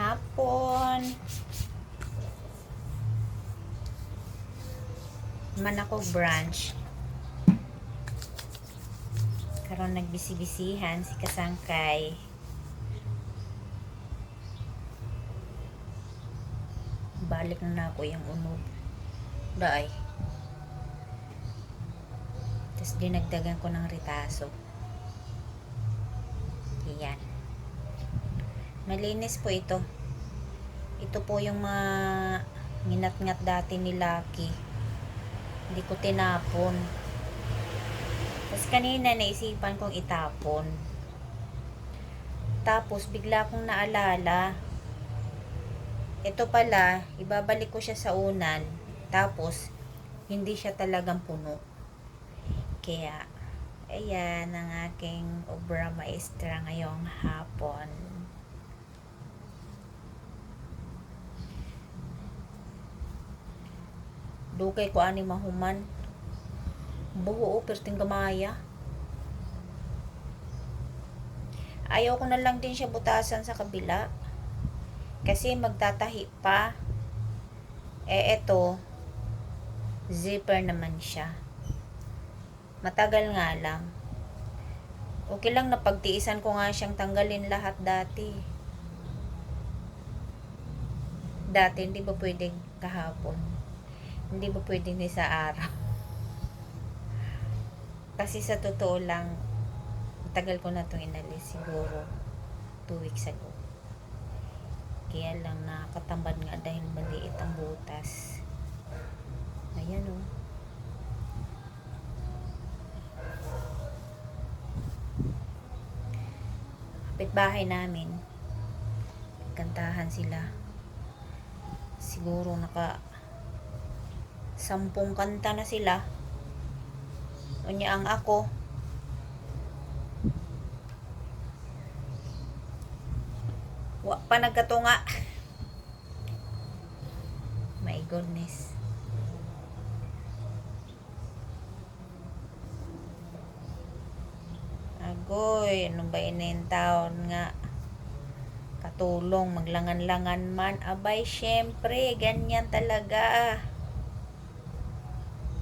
hapon. Man ako brunch. Karon nagbisi-bisihan si kasangkay. Balik na ako yung unog. Daay. Tapos dinagdagan ko ng ritaso. Yan. Malinis po ito. Ito po yung mga nginat-ngat dati ni Lucky. Hindi ko tinapon. Tapos kanina naisipan kong itapon. Tapos bigla kong naalala. Ito pala, ibabalik ko siya sa unan. Tapos, hindi siya talagang puno. Kaya, ayan ang aking obra maestra ngayong hapon. Dugay ko ani mahuman. Buo perting gamaya. Ayaw ko na lang din siya butasan sa kabila. Kasi magtatahi pa. Eto, zipper naman siya. Matagal nga lang. Okay lang na pagtiisan ko nga siyang tanggalin lahat dati. Dati hindi ba pwedeng kahapon? Hindi ba pwedeng ni sa araw? Kasi sa totoo lang, tagal ko na itong inalis. Siguro 2 weeks ago. Kaya lang nakakatambad nga dahil maliit ang butas. Ayan o. Kapitbahay namin. Kantahan sila. Siguro naka 10 kanta na sila. Unya ang ako. Wa pa nagkatunga. My goodness. Agoy, ano ba taon nga katulong, maglangan-langan man. Abay, syempre, ganyan talaga.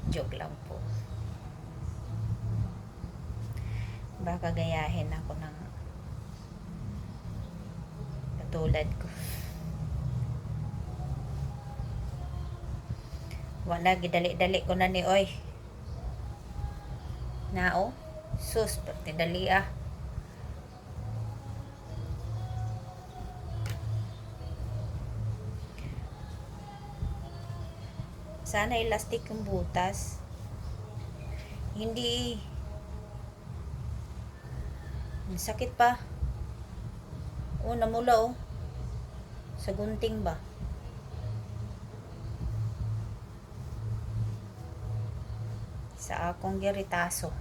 Joke lang po. Baka gayahin ako ng katulad ko. Wala, gidali-dali ko na ni oy. Nao? Sus, pati dali ah. Sana elastic yung butas. Hindi. Sakit pa. Oh, namula oh. Sa gunting ba? Sa akong giritaso.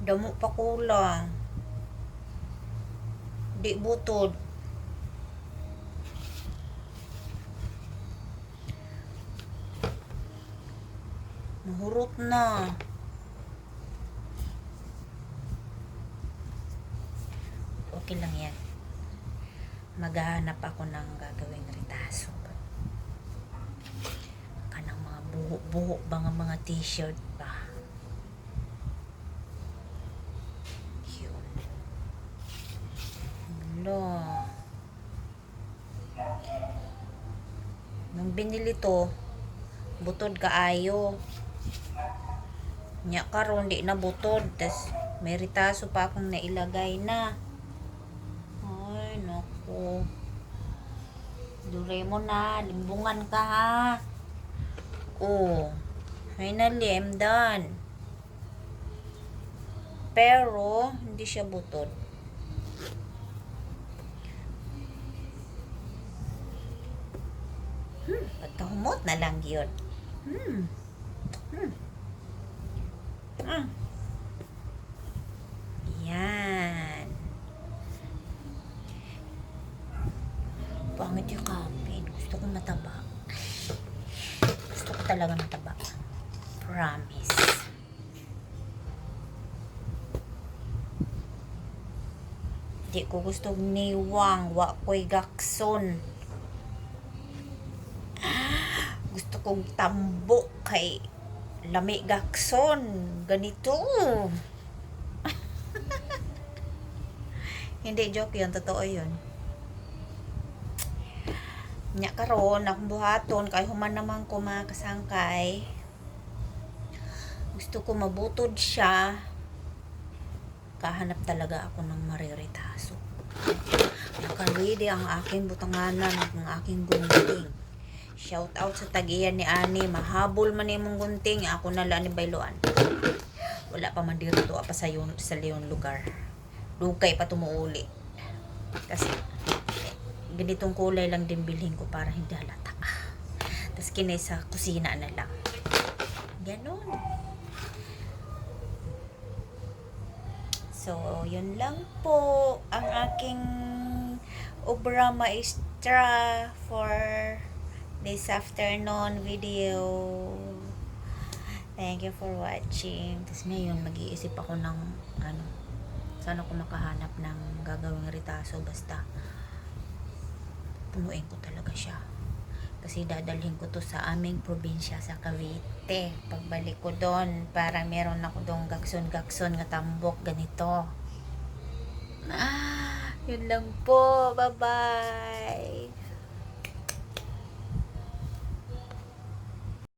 Damo pa kulang. Di butod. Mahurot na. Okay lang yan. Maghahanap ako ng gagawing ritaso. Kanang mga buho-buho ba nga mga t-shirt pa. Yun. Hello. Nung binili to, butod kaayo. Nya karon di na butod. Tas may ritaso pa akong nailagay na. Ay, naku. Doraemon na. Limbungan ka ha. Oh. Finally, I'm done. Pero, hindi siya butod. Pagkahumot na lang yun. Yan. pangit yung kapin. Gusto ko mataba. Gusto ko talaga mataba. Promise. Di ko gusto niwang. Wa ko'y gakson. Gusto kong tambok kay lami gakson. Ganito. Hindi, joke yun. Totoo yun. Nya karon akong buhaton kay human naman ko makasangkay. Gusto ko mabutod siya. Kahanap talaga ako ng mariritaso. Nakaredy ang aking butanganan at ang aking gunting. Shout out sa tagiyan ni Ani. Mahabol man imong gunting. Ako na lang ni Bailoan. Wala pa man dito pa sa leon lugar. Dugay pa tumuuli. Kasi ganitong kulay lang din bilhin ko para hindi halata. Tapos kinay sa kusina na lang. Ganon. So, yun lang po ang aking obra maestra for this afternoon video. Thank you for watching. Tapos ngayon, mag-iisip ako ng sana ko makahanap ng gagawing ritaso. Basta punuin ko talaga siya. Kasi dadalhin ko to sa aming probinsya sa Cavite. Pagbalik ko doon, parang meron ako doon gakson nga tambok ganito. Yun lang po. Bye-bye.